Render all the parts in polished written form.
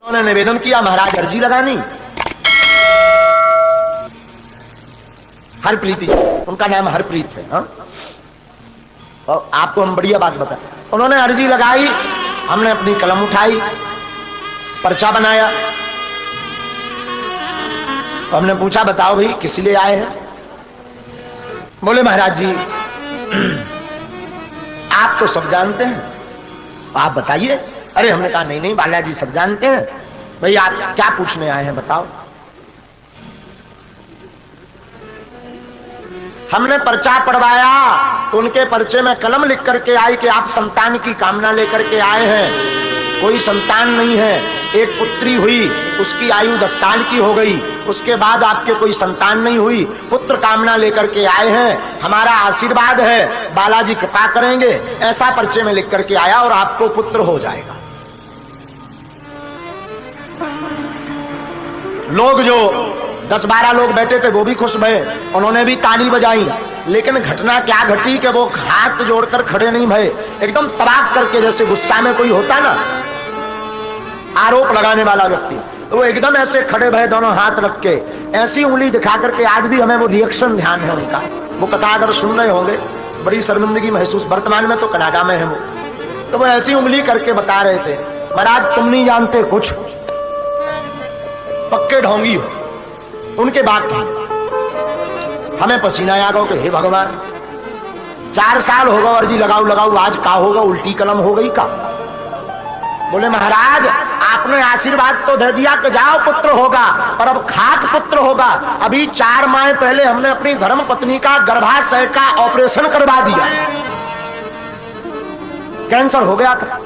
उन्होंने निवेदन किया, महाराज अर्जी लगानी। हरप्रीत जी, उनका नाम हरप्रीत है। हाँ, और आपको हम बढ़िया बात बताएं, उन्होंने अर्जी लगाई, हमने अपनी कलम उठाई, पर्चा बनाया। तो हमने पूछा, बताओ भाई किस लिए आए हैं? बोले महाराज जी आप तो सब जानते हैं, आप बताइए। अरे हमने कहा नहीं नहीं बालाजी सब जानते हैं, भाई आप क्या पूछने आए हैं बताओ। हमने पर्चा पढ़वाया तो उनके पर्चे में कलम लिख करके आई कि आप संतान की कामना लेकर के आए हैं। कोई संतान नहीं है, एक पुत्री हुई, उसकी आयु 10 साल की हो गई, उसके बाद आपके कोई संतान नहीं हुई, पुत्र कामना लेकर के आए हैं, हमारा आशीर्वाद है, बालाजी कृपा करेंगे, ऐसा पर्चे में लिख करके आया और आपको पुत्र हो जाएगा। लोग जो 10-12 लोग बैठे थे वो भी खुश भये, उन्होंने भी ताली बजाई। लेकिन घटना क्या घटी कि वो हाथ जोड़कर खड़े नहीं भये, एकदम तबाक करके, जैसे गुस्सा में कोई होता ना आरोप लगाने वाला व्यक्ति, तो वो एकदम ऐसे खड़े भये, दोनों हाथ रख के ऐसी उंगली दिखा करके। आज भी हमें वो रिएक्शन ध्यान है उनका, वो कथा अगर सुन रहे होंगे, बड़ी शर्मिंदगी महसूस, वर्तमान में तो कनाडा में है वो, तो वो ऐसी उंगली करके बता रहे थे, महाराज तुम नहीं जानते कुछ, पक्के ढोंगी हो। उनके बात हमें पसीना आ गया कि हे भगवान 4 साल होगा अर्जी लगाऊ लगाऊ, आज का होगा, उल्टी कलम हो गई का। बोले महाराज आपने आशीर्वाद तो दे दिया कि जाओ पुत्र होगा, पर अब खाक पुत्र होगा। अभी 4 माह पहले हमने अपनी धर्म पत्नी का गर्भाशय का ऑपरेशन करवा दिया, कैंसर हो गया था।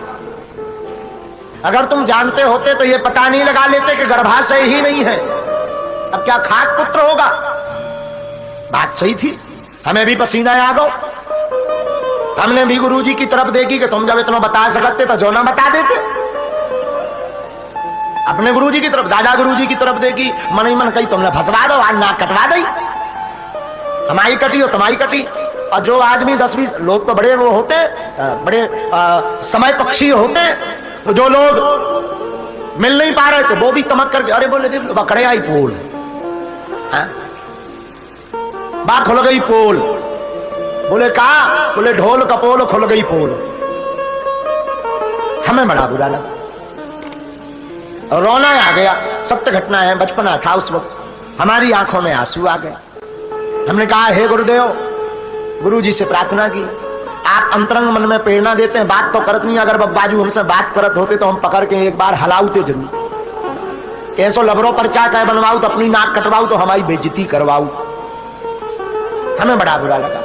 अगर तुम जानते होते तो ये पता नहीं लगा लेते कि गर्भाशय ही नहीं है, अब क्या खाक पुत्र होगा। बात सही थी, हमें भी पसीना आ गया। हमने भी गुरुजी की तरफ देखी कि तुम जब इतना बता सकते तो जो ना बता देते। अपने गुरुजी की तरफ, दादा गुरुजी की तरफ देखी, मन ही मन कही तुमने फंसवा दो, आज नाक कटवा दी, हमारी कटी हो तुम्हारी कटी। और जो आदमी 10-20 लोग तो बड़े वो होते, बड़े समय पक्षी होते, तो जो लोग मिल नहीं पा रहे थे वो भी तमक करके, अरे बोले देख बकड़े आई पोल, बात खुल गई पोल। बोले कहा, बोले ढोल कपोल खुल गई पोल। हमें बड़ा बुरा लगा, रोना आ गया। सत्य घटना है, बचपना था उस वक्त, हमारी आंखों में आंसू आ गए। हमने कहा हे गुरुदेव, गुरुजी से प्रार्थना की, आप अंतरंग मन में प्रेरणा देते हैं, बात तो करत नहीं, अगर बब्बाजू हमसे बात करत होते तो हम पकड़ के एक बार हलाउते जरूर, कैसो लबरो पर्चा कह बनवाऊ तो अपनी नाक कटवाऊ तो हमारी बेइज्जती करवाऊ। हमें बड़ा बुरा लगा,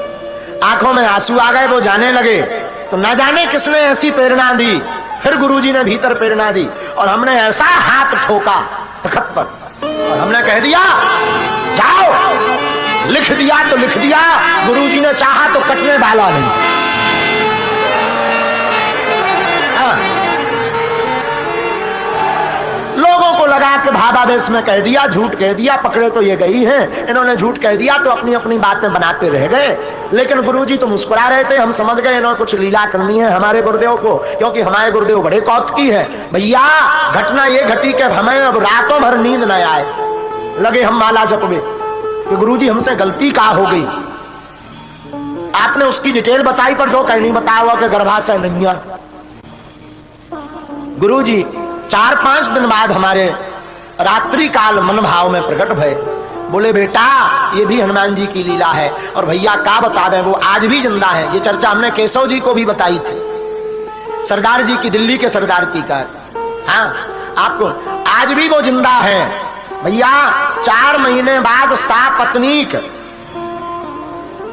आंखों में आंसू आ गए। वो जाने लगे तो न जाने किसने ऐसी प्रेरणा दी, फिर गुरुजी ने भीतर प्रेरणा दी और हमने ऐसा हाथ ठोका तख्त पर और हमने कह दिया जाओ, लिख दिया तो लिख दिया, गुरुजी ने चाहा तो कटने वाला नहीं। लोगों को लगा कि भावावेश में कह दिया, झूठ कह दिया, पकड़े तो ये गई हैं, इन्होंने झूठ कह दिया, तो अपनी अपनी बातें बनाते रह गए। लेकिन गुरुजी तो मुस्कुरा रहे थे, हम समझ गए इन्होंने कुछ लीला करनी है हमारे गुरुदेव को, क्योंकि हमारे गुरुदेव बड़े कौतुकी है। भैया घटना ये घटी कि हमें अब रातों भर नींद न आए, लगे हम माला जपवे कि गुरुजी हमसे गलती का हो गई। आपने उसकी डिटेल बताई पर जो कहीं नहीं बताया हुआ कि गर्भाशय नहीं है। गुरुजी 4-5 दिन बाद हमारे रात्रि काल मन भाव में प्रकट भय, बोले बेटा ये भी हनुमान जी की लीला है। और भैया क्या बता रहे, वो आज भी जिंदा है। ये चर्चा हमने केशव जी को भी बताई थी, सरदार जी की, दिल्ली के सरदार की का। हाँ आपको आज भी वो जिंदा है भैया। 4 महीने बाद सापत्नीक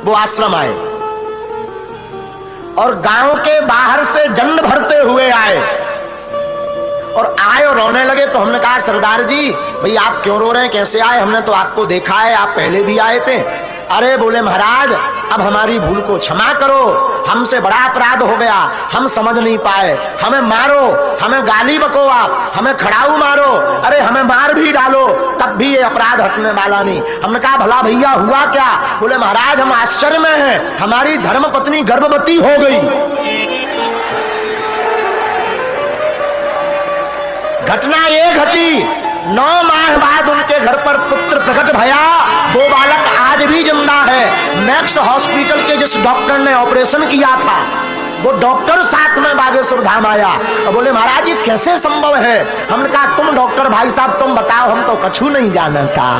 वो आश्रम आए और गांव के बाहर से दंड भरते हुए आए और आए और रोने लगे। तो हमने कहा सरदार जी भाई आप क्यों रो रहे हैं, कैसे आए, हमने तो आपको देखा है, आप पहले भी आए थे। अरे बोले महाराज अब हमारी भूल को क्षमा करो, हमसे बड़ा अपराध हो गया, हम समझ नहीं पाए, हमें मारो, हमें गाली बको, आप हमें खड़ाऊ मारो, अरे हमें मार भी डालो, तब भी ये अपराध हटने वाला नहीं। हमने कहा भला भैया हुआ क्या? बोले महाराज हम आश्चर्य में हैं, हमारी धर्मपत्नी गर्भवती हो गई। घटना ये घटी, 9 माह बाद उनके घर पर पुत्र प्रकट भया। वो बालक आज भी जिंदा है। मैक्स हॉस्पिटल के जिस डॉक्टर ने ऑपरेशन किया था, वो डॉक्टर साथ में बागेश्वर धाम आया और बोले महाराज ये कैसे संभव है। हमने कहा तुम डॉक्टर भाई साहब तुम बताओ, हम तो कछु नहीं जानता।